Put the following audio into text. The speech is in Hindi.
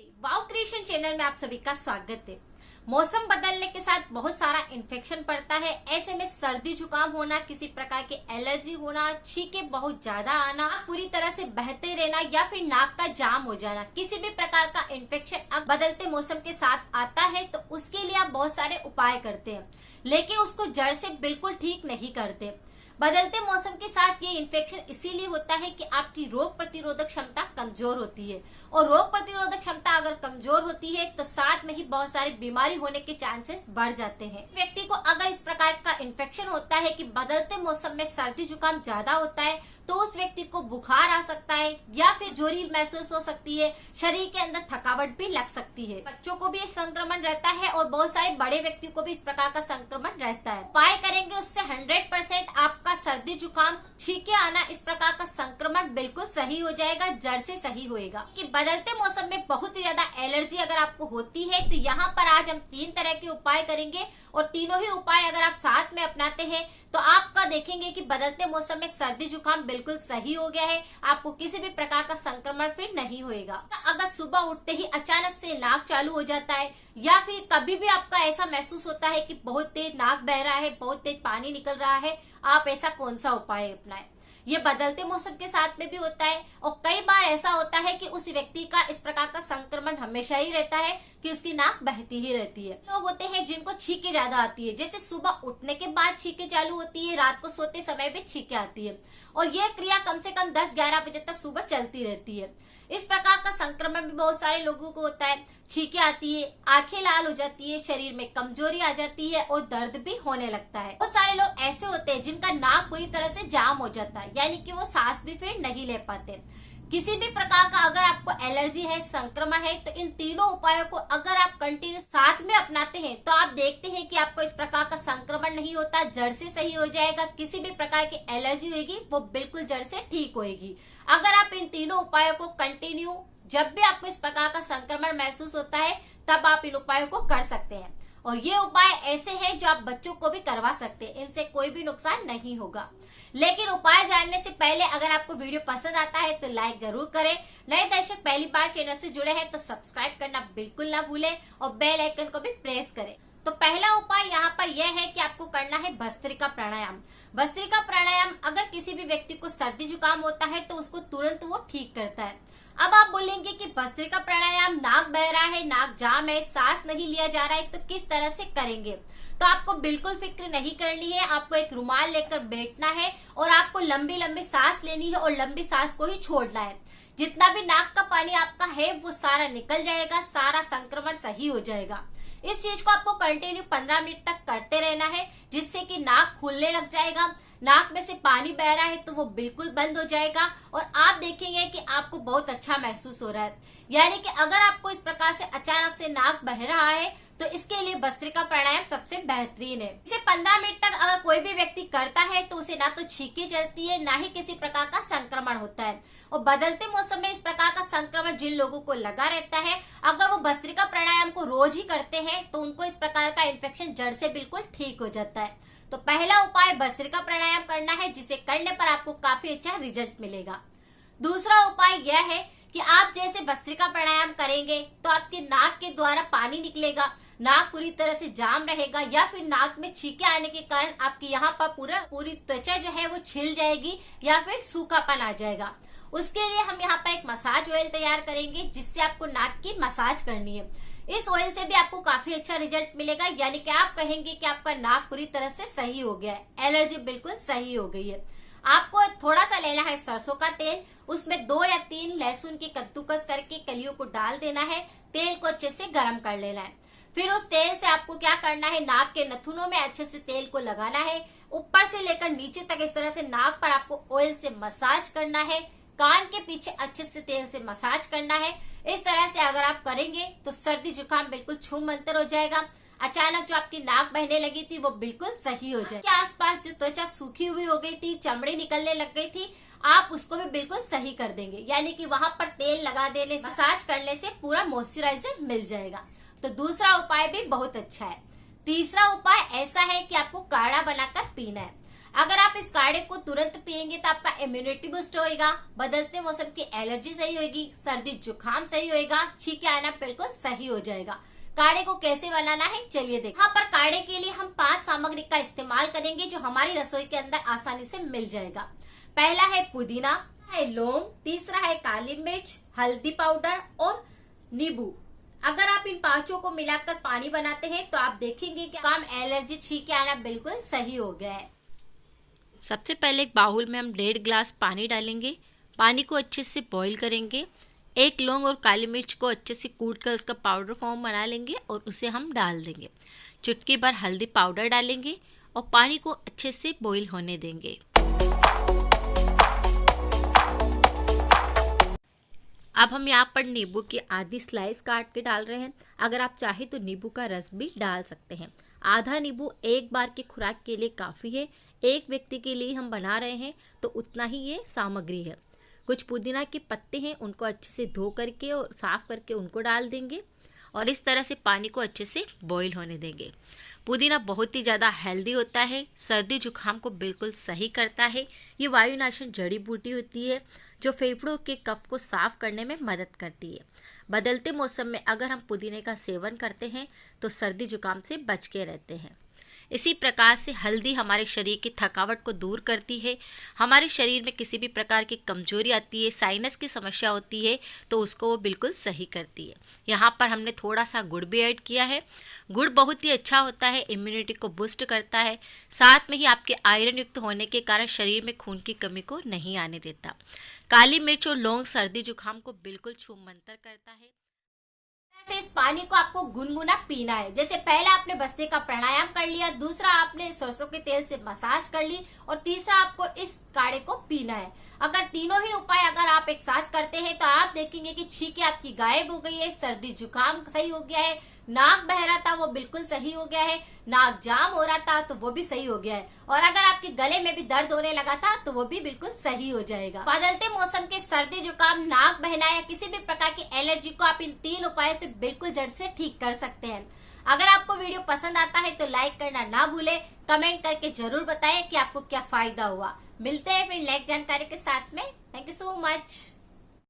वाव क्रिएशन चैनल में आप सभी का स्वागत है। मौसम बदलने के साथ बहुत सारा इन्फेक्शन पड़ता है। ऐसे में सर्दी जुकाम होना, किसी प्रकार की एलर्जी होना, छींके बहुत ज्यादा आना, पूरी तरह से बहते रहना या फिर नाक का जाम हो जाना, किसी भी प्रकार का इन्फेक्शन बदलते मौसम के साथ आता है तो उसके लिए आप बहुत सारे उपाय करते हैं, लेकिन उसको जड़ से बिल्कुल ठीक नहीं करते। बदलते मौसम के साथ ये इन्फेक्शन इसीलिए होता है कि आपकी रोग प्रतिरोधक क्षमता कमजोर होती है, और रोग प्रतिरोधक क्षमता अगर कमजोर होती है तो साथ में ही बहुत सारी बीमारी होने के चांसेस बढ़ जाते हैं। व्यक्ति को अगर इस प्रकार का इन्फेक्शन होता है कि बदलते मौसम में सर्दी जुकाम ज्यादा होता है तो उस व्यक्ति को बुखार आ सकता है या फिर जोरी महसूस हो सकती है, शरीर के अंदर थकावट भी लग सकती है। बच्चों को भी संक्रमण रहता है और बहुत सारे बड़े व्यक्तियों को भी इस प्रकार का संक्रमण रहता है। उपाय करेंगे उससे 100% आपका सर्दी जुकाम, छींके आना, इस प्रकार का संक्रमण बिल्कुल सही हो जाएगा, जड़ से सही होएगा। कि बदलते मौसम में बहुत ही ज्यादा एलर्जी अगर आपको होती है तो यहाँ पर आज हम 3 तरह के उपाय करेंगे, और तीनों ही उपाय अगर आप साथ में अपनाते हैं तो आपका देखेंगे कि बदलते मौसम में सर्दी जुकाम बिल्कुल सही हो गया है, आपको किसी भी प्रकार का संक्रमण फिर नहीं होएगा। अगर सुबह उठते ही अचानक से नाक चालू हो जाता है या फिर कभी भी आपका ऐसा महसूस होता है कि बहुत तेज नाक बह रहा है, बहुत तेज पानी निकल रहा है, आप ऐसा कौन सा उपाय अपनाएं? ये बदलते मौसम के साथ में भी होता है, और कई बार ऐसा होता है कि उस व्यक्ति का इस प्रकार का संक्रमण हमेशा ही रहता है कि उसकी नाक बहती ही रहती है। लोग होते हैं जिनको छींके ज्यादा आती है, जैसे सुबह उठने के बाद छींके चालू होती है, रात को सोते समय भी छींके आती है, और ये क्रिया कम से कम 10-11 बजे तक सुबह चलती रहती है। इस प्रकार का संक्रमण भी बहुत सारे लोगों को होता है। छींके आती है, आंखें लाल हो जाती है, शरीर में कमजोरी आ जाती है और दर्द भी होने लगता है। बहुत सारे लोग ऐसे होते हैं जिनका नाक पूरी तरह से जाम हो जाता है, यानी कि वो सांस भी फिर नहीं ले पाते। किसी भी प्रकार का अगर आपको एलर्जी है, संक्रमण है, तो इन तीनों उपायों को अगर आप कंटिन्यू साथ में अपनाते हैं तो आप देखते हैं कि आपको इस प्रकार का संक्रमण नहीं होता, जड़ से सही हो जाएगा। किसी भी प्रकार की एलर्जी होगी वो बिल्कुल जड़ से ठीक होगी। अगर आप इन तीनों उपायों को कंटिन्यू, जब भी आपको इस प्रकार का संक्रमण महसूस होता है तब आप इन उपायों को कर सकते हैं। और ये उपाय ऐसे हैं जो आप बच्चों को भी करवा सकते हैं, इनसे कोई भी नुकसान नहीं होगा। लेकिन उपाय जानने से पहले अगर आपको वीडियो पसंद आता है तो लाइक जरूर करें। नए दर्शक पहली बार चैनल से जुड़े हैं तो सब्सक्राइब करना बिल्कुल ना भूलें और बेल आइकन को भी प्रेस करें। तो पहला उपाय यहाँ पर यह है कि आपको करना है भस्त्रिका प्राणायाम। भस्त्रिका प्राणायाम अगर किसी भी व्यक्ति को सर्दी जुकाम होता है तो उसको तुरंत वो ठीक करता है। अब आप बोलेंगे कि भस्त्रिका प्राणायाम, नाक बह रहा है, नाक जाम है, सांस नहीं लिया जा रहा है, तो किस तरह से करेंगे? तो आपको बिल्कुल फिक्र नहीं करनी है। आपको एक रुमाल लेकर बैठना है और आपको लंबी लंबी सांस लेनी है और लंबी सांस को ही छोड़ना है। जितना भी नाक का पानी आपका है वो सारा निकल जाएगा, सारा संक्रमण सही हो जाएगा। इस चीज को आपको कंटिन्यू 15 मिनट तक करते रहना है, जिससे कि नाक खुलने लग जाएगा, नाक में से पानी बह रहा है तो वो बिल्कुल बंद हो जाएगा और आप देखेंगे कि आपको बहुत अच्छा महसूस हो रहा है। यानी कि अगर आपको इस प्रकार से अचानक से नाक बह रहा है तो इसके लिए भस्त्रिका प्राणायाम सबसे बेहतरीन है। इसे 15 मिनट तक अगर कोई भी व्यक्ति करता है तो उसे ना तो छींके चलती है, ना ही किसी प्रकार का संक्रमण होता है। और बदलते मौसम में इस प्रकार का संक्रमण जिन लोगों को लगा रहता है, अगर वो भस्त्रिका प्राणायाम को रोज ही करते हैं तो उनको इस प्रकार का इन्फेक्शन जड़ से बिल्कुल ठीक हो जाता है। तो पहला उपाय भस्त्रिका प्राणायाम करना है, जिसे करने पर आपको काफी अच्छा रिजल्ट मिलेगा। दूसरा उपाय यह है कि आप जैसे भस्त्रिका प्राणायाम करेंगे तो आपके नाक के द्वारा पानी निकलेगा, नाक पूरी तरह से जाम रहेगा, या फिर नाक में छींके आने के कारण आपके यहाँ पर पूरी त्वचा जो है वो छिल जाएगी या फिर सूखापन आ जाएगा। उसके लिए हम यहाँ पर एक मसाज ऑयल तैयार करेंगे, जिससे आपको नाक की मसाज करनी है। इस ऑयल से भी आपको काफी अच्छा रिजल्ट मिलेगा, यानी कि आप कहेंगे कि आपका नाक पूरी तरह से सही हो गया है, एलर्जी बिल्कुल सही हो गई है। आपको थोड़ा सा लेना है सरसों का तेल, उसमें 2 या 3 लहसुन की कद्दूकस करके कलियों को डाल देना है, तेल को अच्छे से गर्म कर लेना है। फिर उस तेल से आपको क्या करना है, नाक के नथुनों में अच्छे से तेल को लगाना है, ऊपर से लेकर नीचे तक इस तरह से नाक पर आपको ऑयल से मसाज करना है, कान के पीछे अच्छे से तेल से मसाज करना है। इस तरह से अगर आप करेंगे तो सर्दी जुकाम बिल्कुल छूम मंतर हो जाएगा। अचानक जो आपकी नाक बहने लगी थी वो बिल्कुल सही हो जाएगी। आसपास जो त्वचा सूखी हुई हो गई थी, चमड़ी निकलने लग गई थी, आप उसको भी बिल्कुल सही कर देंगे। यानी कि वहां पर तेल लगा देने से, मसाज करने से पूरा मॉइस्चराइजर मिल जाएगा। तो दूसरा उपाय भी बहुत अच्छा है। तीसरा उपाय ऐसा है कि आपको काढ़ा बनाकर पीना है। अगर आप इस काढ़े को तुरंत पिएंगे तो आपका इम्यूनिटी बूस्ट होएगा, बदलते मौसम की एलर्जी सही होगी, सर्दी जुकाम सही होएगा, छींके आना बिल्कुल सही हो जाएगा। काढ़े को कैसे बनाना है चलिए देखें। यहाँ पर काढ़े के लिए हम 5 सामग्री का इस्तेमाल करेंगे जो हमारी रसोई के अंदर आसानी से मिल जाएगा। पहला है पुदीना, है लौंग, तीसरा है काली मिर्च, हल्दी पाउडर और नींबू। अगर आप इन पांचों को मिलाकर पानी बनाते हैं तो आप देखेंगे कि काम एलर्जी छींके आना बिल्कुल सही हो गया है। सबसे पहले एक बाउल में हम 1.5 गिलास पानी डालेंगे। पानी को अच्छे से बॉईल करेंगे। एक लौंग और काली मिर्च को अच्छे से कूट कर उसका पाउडर फॉर्म बना लेंगे और उसे हम डाल देंगे। चुटकी भर हल्दी पाउडर डालेंगे और पानी को अच्छे से बॉईल होने देंगे। अब हम यहाँ पर नींबू की आधी स्लाइस काट के डाल रहे हैं। अगर आप चाहे तो नींबू का रस भी डाल सकते हैं। आधा नींबू एक बार की खुराक के लिए काफ़ी है। एक व्यक्ति के लिए हम बना रहे हैं तो उतना ही ये सामग्री है। कुछ पुदीना के पत्ते हैं, उनको अच्छे से धो करके और साफ़ करके उनको डाल देंगे और इस तरह से पानी को अच्छे से बॉईल होने देंगे। पुदीना बहुत ही ज़्यादा हेल्दी होता है, सर्दी जुकाम को बिल्कुल सही करता है। ये वायुनाशन जड़ी बूटी होती है जो फेफड़ों के कफ को साफ करने में मदद करती है। बदलते मौसम में अगर हम पुदीने का सेवन करते हैं तो सर्दी जुकाम से बच के रहते हैं। इसी प्रकार से हल्दी हमारे शरीर की थकावट को दूर करती है। हमारे शरीर में किसी भी प्रकार की कमजोरी आती है, साइनस की समस्या होती है तो उसको वो बिल्कुल सही करती है। यहाँ पर हमने थोड़ा सा गुड़ भी ऐड किया है। गुड़ बहुत ही अच्छा होता है, इम्यूनिटी को बूस्ट करता है, साथ में ही आपके आयरन युक्त होने के कारण शरीर में खून की कमी को नहीं आने देता। काली मिर्च और लौंग सर्दी जुकाम को बिल्कुल छूमंतर करता है। से इस पानी को आपको गुनगुना पीना है। जैसे पहला आपने बस्ते का प्राणायाम कर लिया, दूसरा आपने सरसों के तेल से मसाज कर ली और तीसरा आपको इस काढ़े को पीना है। अगर तीनों ही उपाय अगर आप एक साथ करते हैं तो आप देखेंगे कि छींके आपकी गायब हो गई है, सर्दी जुकाम सही हो गया है, नाक बह रहा था वो बिल्कुल सही हो गया है, नाक जाम हो रहा था तो वो भी सही हो गया है, और अगर आपके गले में भी दर्द होने लगा था तो वो भी बिल्कुल सही हो जाएगा। बदलते मौसम के सर्दी जुकाम, नाक बहना या किसी भी प्रकार की एलर्जी को आप इन 3 उपायों से बिल्कुल जड़ से ठीक कर सकते हैं। अगर आपको वीडियो पसंद आता है तो लाइक करना ना भूले, कमेंट करके जरूर बताएं कि आपको क्या फायदा हुआ। मिलते हैं फिर नेक्स्ट जानकारी के साथ में। Thank you so much.